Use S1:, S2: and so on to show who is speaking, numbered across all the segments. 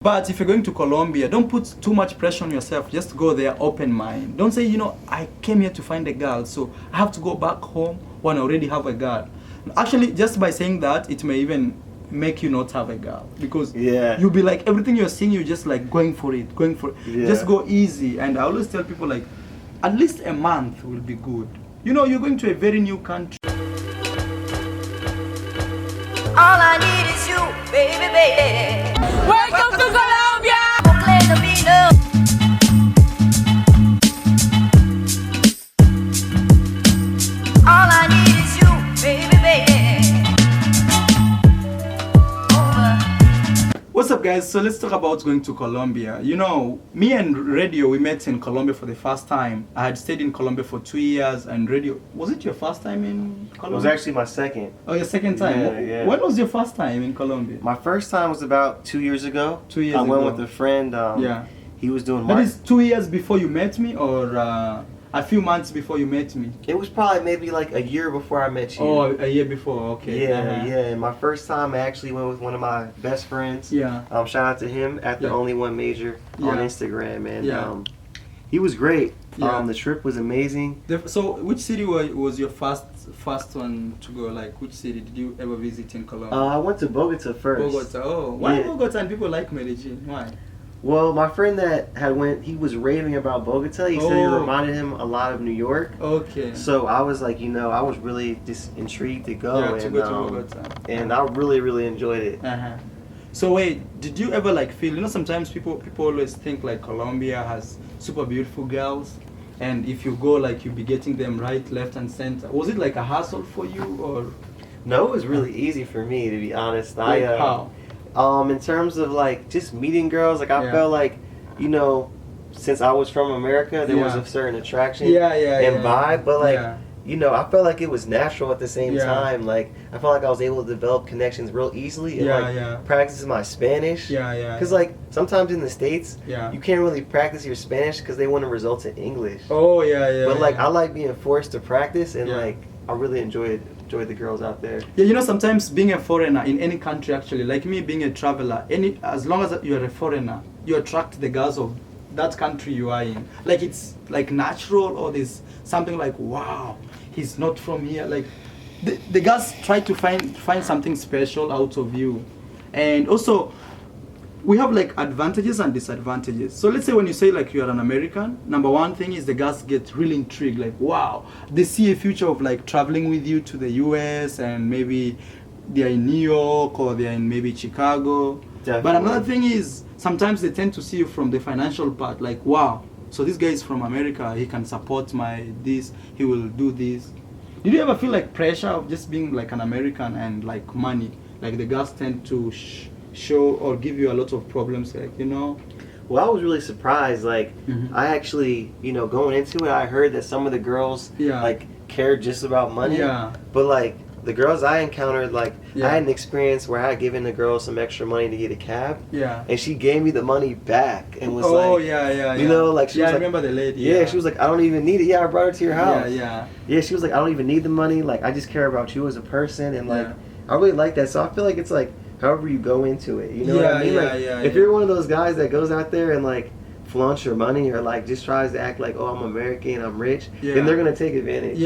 S1: But if you're going to Colombia, don't put too much pressure on yourself. Just go there open mind. Don't say, I came here to find a girl, so I have to go back home when I already have a girl. Actually, just by saying that, it may even make you not have a girl, because you'll be like, everything you're seeing, you're just like going for it. Just go easy. And I always tell people, like, at least a month will be good. You're going to a very new country.
S2: All I need is you, baby, baby.
S3: Welcome to Colombia!
S2: All I need is you, baby, baby.
S1: What's up, guys? So let's talk about going to Colombia. Me and Radio, we met in Colombia for the first time. I had stayed in Colombia for 2 years, and Radio, was it your first time in Colombia?
S4: It was actually my second.
S1: Oh, your second time?
S4: Yeah.
S1: When was your first time in Colombia?
S4: My first time was about 2 years ago.
S1: 2 years
S4: I
S1: ago.
S4: went with a friend. He was doing
S1: That
S4: marketing.
S1: is 2 years before you met me, or a few months before you met me?
S4: It was probably maybe like a year before I met you.
S1: Oh, a year before, okay.
S4: Yeah. And my first time, I actually went with one of my best friends.
S1: Yeah.
S4: Shout out to him at the Only One Major on Instagram, and he was great. The trip was amazing.
S1: So, which city was your first one to go? Like, which city did you ever visit in Colombia?
S4: I went to Bogota first.
S1: Bogota. Oh, why Bogota? And people like Medellin. Why?
S4: Well, my friend that had went, he was raving about Bogota. He said it reminded him a lot of New York.
S1: Okay.
S4: So I was like, I was really just intrigued to go.
S1: Yeah, to go to Bogota.
S4: And I really, really enjoyed it.
S1: So wait, did you ever like feel, sometimes people always think like Colombia has super beautiful girls, and if you go, like, you'll be getting them right, left, and center. Was it like a hassle for you, or?
S4: No, it was really easy for me, to be honest.
S1: Like how?
S4: In terms of like just meeting girls, like I felt like, since I was from America, there was a certain attraction and vibe, but like, I felt like it was natural at the same time. Like, I felt like I was able to develop connections real easily and practice my Spanish. Because like sometimes in the States, you can't really practice your Spanish because they want to result in English.
S1: Oh
S4: But like I like being forced to practice, and like I really enjoyed the girls out there.
S1: Yeah, sometimes being a foreigner in any country, actually, like me being a traveler, as long as you're a foreigner, you attract the girls of that country you are in. Like, it's like natural, or there's something like, wow, he's not from here. Like, the girls try to find something special out of you. And also, we have like advantages and disadvantages. So let's say when you say like you are an American, number one thing is the girls get really intrigued, like, wow, they see a future of like traveling with you to the U.S. and maybe they're in New York, or they're in maybe Chicago.
S4: Definitely.
S1: But another thing is, sometimes they tend to see you from the financial part, like, wow, so this guy is from America, he can support this, he will do this. Did you ever feel like pressure of just being like an American and like money? Like, the girls tend to show or give you a lot of problems, like,
S4: Well, I was really surprised. Like, I actually, going into it, I heard that some of the girls like cared just about money. But like the girls I encountered, like I had an experience where I had given the girl some extra money to get a cab. And she gave me the money back and was like, like she was
S1: I
S4: like,
S1: remember the lady.
S4: She was like, I don't even need it. I brought it to your house.
S1: Yeah,
S4: she was like, I don't even need the money. Like, I just care about you as a person, and like I really like that. So I feel like it's like, however you go into it, you know what I mean? If you're one of those guys that goes out there and like flaunts your money, or like just tries to act like, oh, I'm American, I'm rich, then they're gonna take advantage.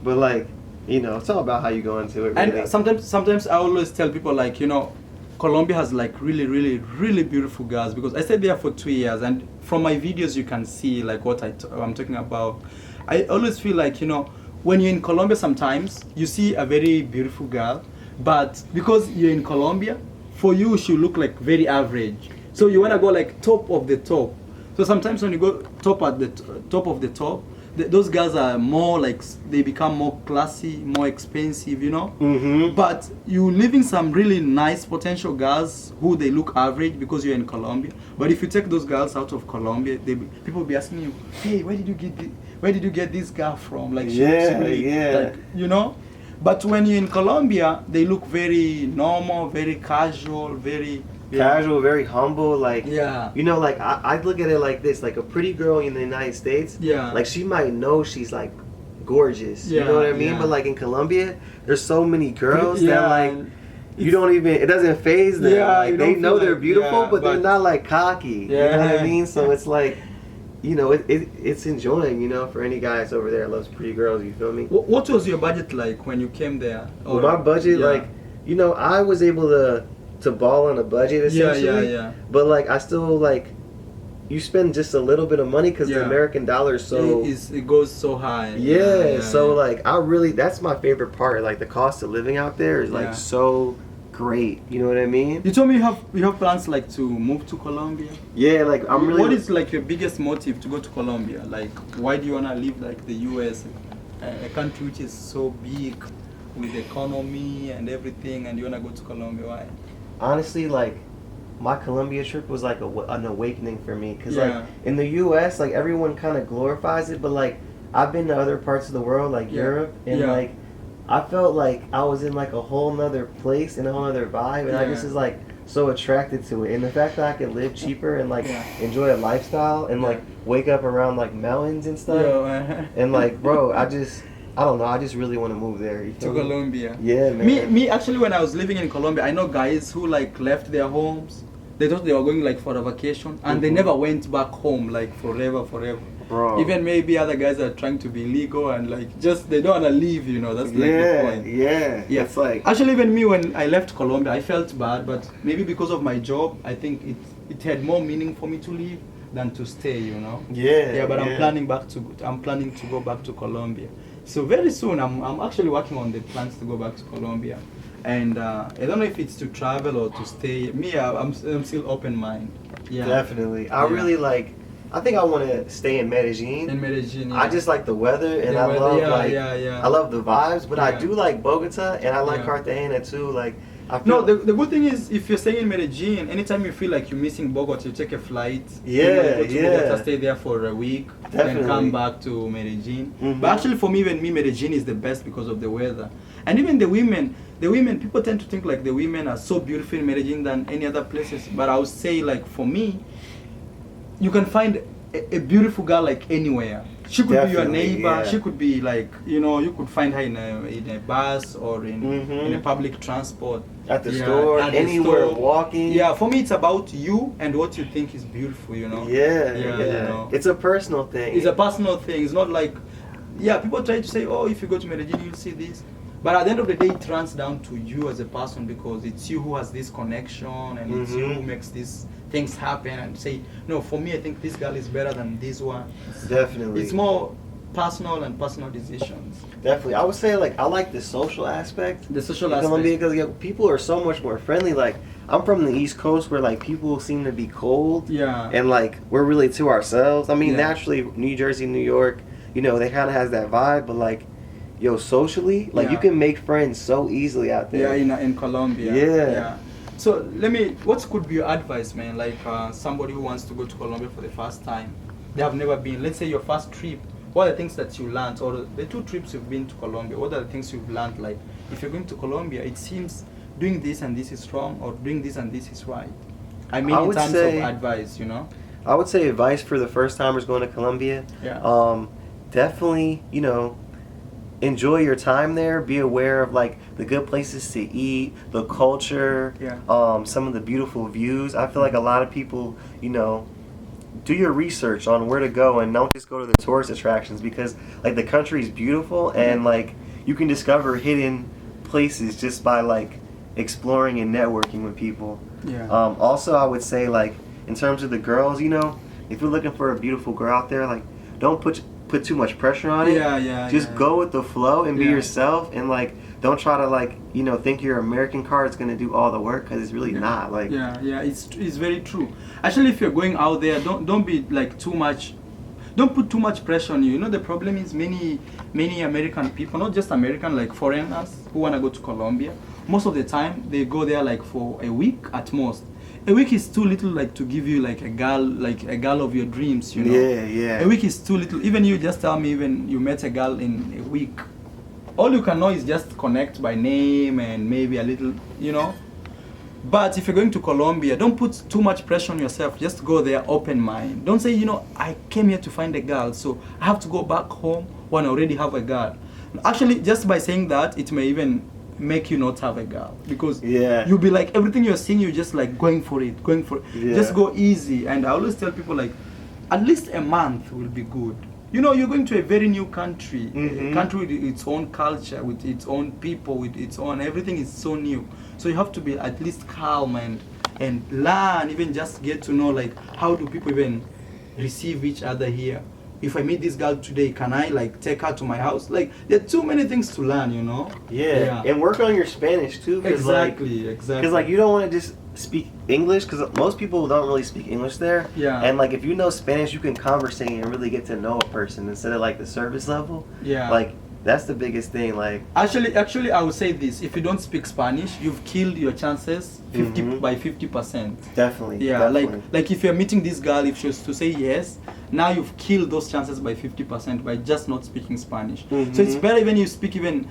S4: But like, it's all about how you go into it. Really.
S1: And sometimes I always tell people, like, Colombia has like really, really, really beautiful girls, because I stayed there for 2 years, and from my videos you can see like what I'm talking about. I always feel like, when you're in Colombia, sometimes you see a very beautiful girl, but because you're in Colombia, for you she look like very average. So you want to go like top of the top. So sometimes when you go top of the top, those girls are more like, they become more classy, more expensive, But you live in some really nice potential girls who they look average because you're in Colombia. But if you take those girls out of Colombia, people will be asking you, hey, where did you get this girl from? Like, like, But when you're in Colombia, they look very normal, very casual, very
S4: casual, very humble. Like, like I look at it like this: like, a pretty girl in the United States, like, she might know she's like gorgeous, you know what I mean? But like in Colombia, there's so many girls that like you don't even, it doesn't phase them.
S1: Yeah,
S4: like, they know they're beautiful, but they're not like cocky.
S1: Yeah.
S4: You know what I mean? So it's like, you know, it's enjoying, you know, for any guys over there that loves pretty girls, you feel me?
S1: What was your budget like when you came there?
S4: Well, my budget, like, you know, I was able to ball on a budget essentially.
S1: Yeah.
S4: But like, I still like, you spend just a little bit of money because the American dollar is so...
S1: It goes so high.
S4: So like, I really, that's my favorite part. Like, the cost of living out there is like so great. You know what I mean?
S1: You told me you have plans like to move to Colombia.
S4: Yeah, like I'm really...
S1: What is like your biggest motive to go to Colombia? Like, why do you want to leave like the U.S., a country which is so big with the economy and everything, and you want to go to Colombia? Why?
S4: Honestly, like, my Colombia trip was like an awakening for me, because like in the U.S., like everyone kind of glorifies it, but like I've been to other parts of the world, like Europe, and like I felt like I was in like a whole nother place and a whole nother vibe, and I just was like so attracted to it. And the fact that I could live cheaper and like enjoy a lifestyle and like wake up around like mountains and stuff, and like, bro, I don't know, I just really want to move there. You feel
S1: to Colombia.
S4: Yeah, man.
S1: Me actually, when I was living in Colombia, I know guys who like left their homes. They thought they were going like for a vacation, and they never went back home like forever.
S4: Bro.
S1: Even maybe other guys are trying to be legal and like just they don't want to leave, you know. That's like the point.
S4: Yeah. It's like,
S1: actually, even me when I left Colombia, I felt bad, but maybe because of my job, I think it had more meaning for me to leave than to stay, you know. But I'm planning to go back to Colombia. So very soon, I'm actually working on the plans to go back to Colombia. And I don't know if it's to travel or to stay. Me, I'm still open mind. Yeah,
S4: definitely. I really like. I think I want to stay in Medellin. I just like the weather, and I love I love the vibes. But I do like Bogota, and I like Cartagena too. Like,
S1: the good thing is if you're staying in Medellin, anytime you feel like you're missing Bogota, you take a flight. Go to Bogota, stay there for a week, then come back to Medellin. But actually, for me, even Medellin is the best because of the weather, and even the women. The women, people tend to think like the women are so beautiful in Medellin than any other places. But I would say, like, for me, you can find a beautiful girl like anywhere. She could be your neighbor. She could be like, you know, you could find her in a bus or in a public transport.
S4: At the store, anywhere, walking.
S1: Yeah, for me, it's about you and what you think is beautiful, you know.
S4: You know. It's a personal thing.
S1: It's a personal thing. It's not like, people try to say, oh, if you go to Medellin, you'll see this. But at the end of the day, it runs down to you as a person, because it's you who has this connection, and it's you who makes these things happen and say, no, for me, I think this girl is better than this one.
S4: Definitely.
S1: It's more personal and personal decisions.
S4: Definitely. I would say, like, I like the social aspect.
S1: The social aspect.
S4: Colombia, because people are so much more friendly. Like, I'm from the East Coast where, like, people seem to be cold. And, like, we're really to ourselves. I mean, naturally, New Jersey, New York, you know, they kind of has that vibe, but, like, socially, like, you can make friends so easily out there.
S1: In Colombia. So what could be your advice, man? Like somebody who wants to go to Colombia for the first time, they have never been. Let's say your first trip. What are the things that you learned, or the 2 trips you've been to Colombia? What are the things you've learned? Like, if you're going to Colombia, it seems doing this and this is wrong, or doing this and this is right. I mean, in terms of advice, you know.
S4: I would say advice for the first timers going to Colombia. Definitely, you know, enjoy your time there. Be aware of like the good places to eat, the culture, some of the beautiful views. I feel like a lot of people, you know, do your research on where to go and don't just go to the tourist attractions, because like the country is beautiful and like you can discover hidden places just by like exploring and networking with people. Also, I would say, like, in terms of the girls, you know, if you're looking for a beautiful girl out there, like, don't put too much pressure on it. Just go with the flow and be yourself, and like, don't try to, like, you know, think your American card is gonna do all the work, because it's really not. Like,
S1: it's very true. Actually, if you're going out there, don't be like don't put too much pressure on you. You know, the problem is many American people, not just American, like foreigners who wanna go to Colombia. Most of the time, they go there like for a week at most. A week is too little, like, to give you like a girl of your dreams, you know. A week is too little. Even you just tell me, even you met a girl in a week, all you can know is just connect by name and maybe a little, you know. But if you're going to Colombia, don't put too much pressure on yourself. Just go there open mind. Don't say, you know, I came here to find a girl, so I have to go back home when I already have a girl. Actually, just by saying that, it may even make you not have a girl, because
S4: Yeah.
S1: you'll be like, everything you're seeing, you're just like going for it.
S4: Yeah.
S1: Just go easy. And I always tell people, like, at least a month will be good. You know, you're going to a very new country, a country with its own culture, with its own people, with its own, everything is so new. So you have to be at least calm and learn, even just get to know, like, how do people even receive each other here. If I meet this girl today, can I like take her to my house? Like, there are too many things to learn, you know.
S4: Yeah, and work on your Spanish too.
S1: Exactly.
S4: Because like you don't want to just speak English, because most people don't really speak English there.
S1: Yeah.
S4: And like if you know Spanish, you can conversate and really get to know a person instead of like the service level.
S1: Yeah.
S4: Like that's the biggest thing. Like
S1: actually, I would say this: if you don't speak Spanish, you've killed your chances 50%.
S4: Definitely.
S1: Yeah.
S4: Definitely.
S1: Like if you're meeting this girl, if she was to say yes, now you've killed those chances by 50% by just not speaking Spanish. So it's better even you speak even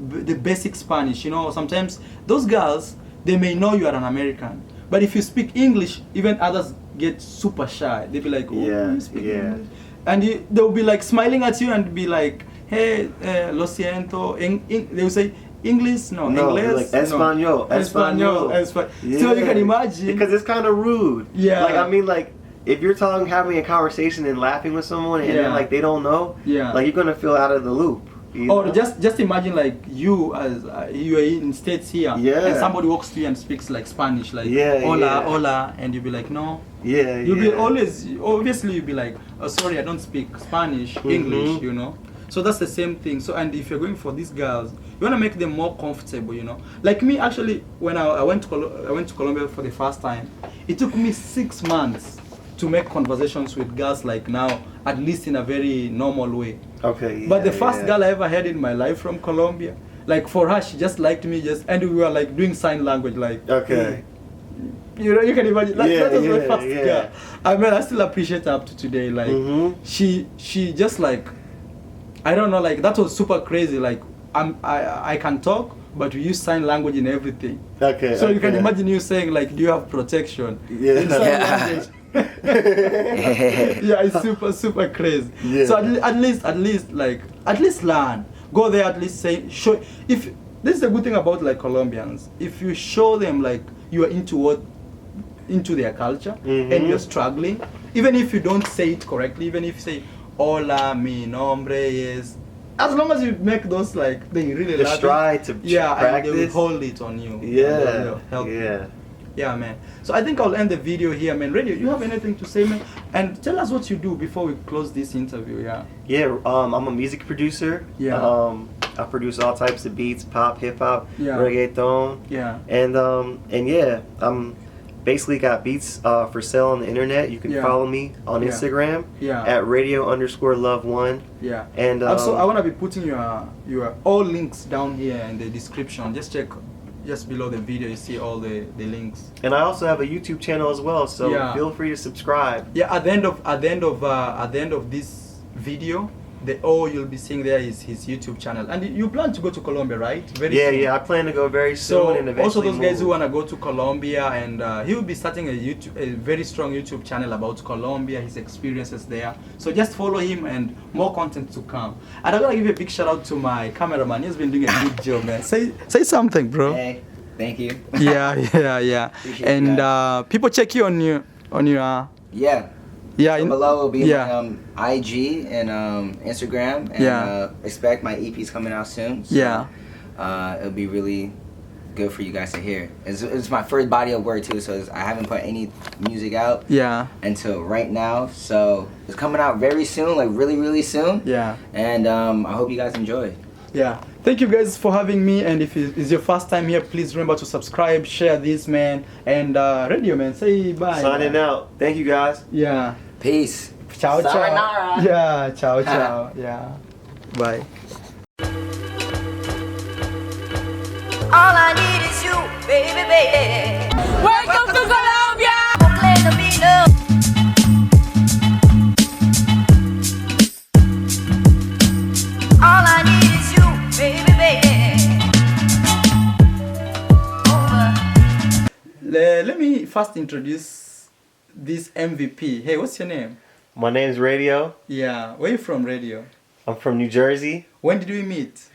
S1: the basic Spanish. You know, sometimes those girls, they may know you are an American, but if you speak English, even others get super shy. They'll be like, oh, you speak English? And they'll be like smiling at you and be like, hey, lo siento. They will say, English? No, English?
S4: Like Espanol. Espanol.
S1: Yeah. So you can imagine.
S4: Because it's kind of rude.
S1: Yeah.
S4: Like, I mean, like, if you're having a conversation and laughing with someone and then, like, they don't know, like, you're going to feel out of the loop.
S1: Or just imagine, like, you as you are in States here, and somebody walks to you and speaks, like, Spanish, like, hola, hola, and you'll be like, no. You'll be obviously, you'll be like, oh, sorry, I don't speak Spanish, English, you know. So that's the same thing. So, and if you're going for these girls, you want to make them more comfortable, you know. Like me, actually, when I went to Colombia for the first time, it took me 6 months to make conversations with girls, like now, at least in a very normal way.
S4: Okay.
S1: But the first girl I ever had in my life from Colombia, like for her, she just liked me, and we were like doing sign language, like.
S4: Okay.
S1: You know, you can imagine. That was my first girl. I mean, I still appreciate her up to today. Like, she just like, I don't know, like that was super crazy. Like, I can talk, but we use sign language in everything.
S4: Okay.
S1: So you can imagine you saying like, do you have protection? In sign language. Yeah, it's super crazy. Yeah. So at least learn. Go there, at least show. If this is the good thing about like Colombians, if you show them like you are into their culture and you're struggling, even if you don't say it correctly, even if you say hola, mi nombre es, as long as you make those like they really
S4: just try to practice,
S1: and they will hold it on you. Help you. Yeah, man. So I think I'll end the video here, man. Radio, you have anything to say, man? And tell us what you do before we close this interview. Yeah,
S4: I'm a music producer. I produce all types of beats, pop, hip hop, reggaeton. And yeah, I'm basically got beats for sale on the internet. You can follow me on Instagram at radio_love1.
S1: Yeah.
S4: And
S1: also I wanna be putting your all links down here in the description. Just check. Just below the video, you see all the links.
S4: And I also have a YouTube channel as well, so feel free to subscribe.
S1: Yeah, at the end of this video, all you'll be seeing there is his YouTube channel. And you plan to go to Colombia, right? Very soon.
S4: Yeah, I plan to go very soon and eventually
S1: also those guys who wanna go to Colombia, and he will be starting a very strong YouTube channel about Colombia, his experiences there. So just follow him and more content to come. And I'm gonna give a big shout out to my cameraman. He's been doing a good job, man. Say something, bro.
S5: Hey, thank you.
S1: Yeah. And people check you on your
S5: Below will be my IG and Instagram, and expect my EP's coming out soon. So, it'll be really good for you guys to hear. It's my first body of work too, so I haven't put any music out until right now. So it's coming out very soon, like really soon. And I hope you guys enjoy.
S1: Thank you guys for having me, and if it's your first time here, please remember to subscribe, share this, man, and radio, man, say bye.
S4: Signing out. Thank you guys.
S5: Peace.
S1: Ciao.
S5: Sayonara.
S1: Ciao. Bye.
S2: All I need is you, baby.
S3: Welcome to Colombia.
S2: All I need is you, baby.
S1: Let me first introduce this MVP. Hey, what's your name?
S4: My name's Radio.
S1: Where you from, Radio?
S4: I'm from New Jersey.
S1: When did we meet?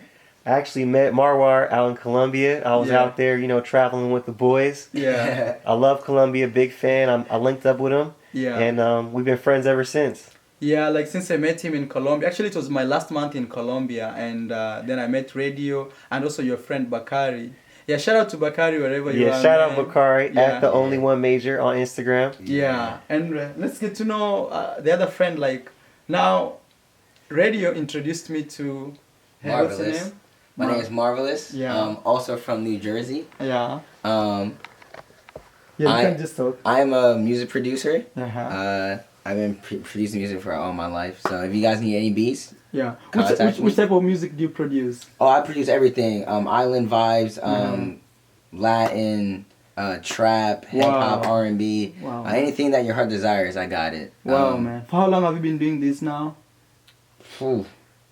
S4: I actually met Marwar out in Colombia. I was out there, you know, traveling with the boys.
S1: Yeah.
S4: I love Colombia, big fan. I linked up with him.
S1: Yeah.
S4: And we've been friends ever since.
S1: Yeah, like since I met him in Colombia. Actually, it was my last month in Colombia, and then I met Radio and also your friend Bakari. Yeah, shout out to Bakari wherever you are.
S4: Yeah, shout out Bakari at the only one major on Instagram.
S1: Yeah, and let's get to know the other friend. Like now, Radio introduced me to. Hey, what's your name?
S5: My name is Marvelous.
S1: Yeah.
S5: Also from New Jersey.
S1: Yeah.
S5: Yeah,
S1: you can just talk.
S5: I'm a music producer.
S1: Uh-huh.
S5: I've been producing music for all my life. So if you guys need any beats,
S1: yeah.
S5: Contact me.
S1: Which type of music do you produce?
S5: Oh, I produce everything. Island vibes, Latin, trap, hip hop, R&B.
S1: Wow.
S5: Anything that your heart desires, I got it.
S1: Wow, man. For how long have you been doing this now?
S5: Whew.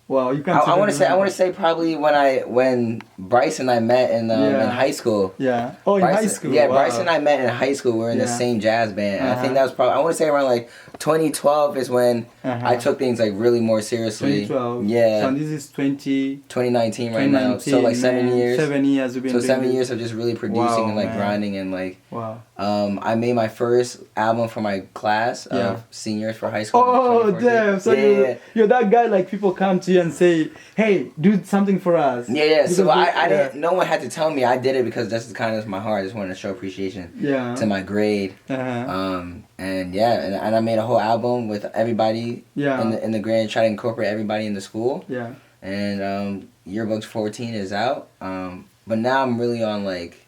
S1: Wow, you can't.
S5: I want to say probably when Bryce and I met in high school.
S1: Yeah. Oh, in high school.
S5: Yeah, wow. Bryce and I met in high school. We were in the same jazz band. I think that was probably, I want to say around like 2012 is when I took things like really more seriously.
S1: 2012.
S5: Yeah.
S1: So this is
S5: 2019 right now. So like 7 years.
S1: 7 years we've been.
S5: So 7 years of just really producing and like grinding and like.
S1: Wow.
S5: I made my first album for my class of seniors for high school.
S1: Oh damn! So you're that guy, like people come to you and say, "Hey, do something for us."
S5: Yeah. So I didn't. No one had to tell me. I did it because that's kind of my heart. I just wanted to show appreciation. To my grade. And I made a whole album with everybody. In the grade, try to incorporate everybody in the school.
S1: Yeah.
S5: And Yearbooks 14 is out. But now I'm really on like.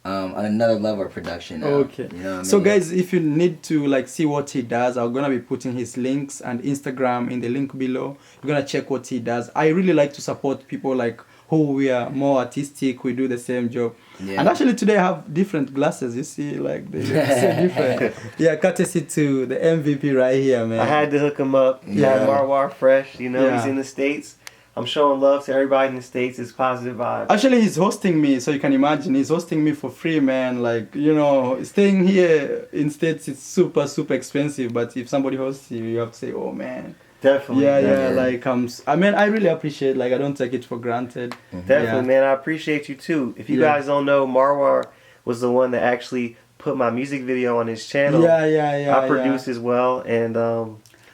S5: On another level of production now.
S1: Okay.
S5: You know what I mean?
S1: So guys, if you need to like see what he does, I'm gonna be putting his links and Instagram in the link below. You're gonna check what he does. I really like to support people like who we are more artistic, we do the same job. Yeah. And actually today I have different glasses, you see, like they're so different. Yeah, courtesy to the MVP right here, man.
S4: I had to hook him up. Yeah, Marwar fresh, you know, he's in the States. I'm showing love to everybody in the States. It's positive vibes.
S1: Actually, he's hosting me, so you can imagine. He's hosting me for free, man. Like, you know, staying here in States is super, super expensive. But if somebody hosts you, you have to say, oh, man.
S4: Definitely.
S1: Yeah. Like, I mean, I really appreciate, like, I don't take it for granted.
S4: Definitely, man. I appreciate you, too. If you guys don't know, Marwar was the one that actually put my music video on his channel.
S1: Yeah.
S4: I produced as well.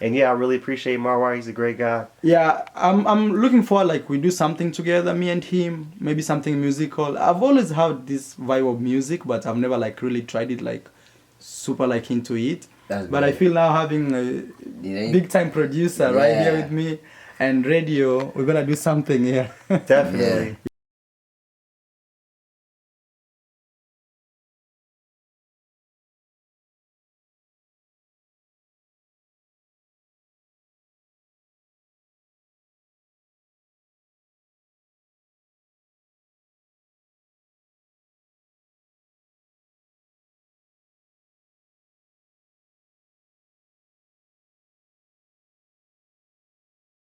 S4: And yeah, I really appreciate Marwar. He's a great guy. Yeah,
S1: I'm looking forward, like, we do something together, me and him, maybe something musical. I've always had this vibe of music, but I've never, like, really tried it, like, super, like, into it. But I feel now having a big-time producer right here with me and Radio, we're going to do something here.
S4: Definitely.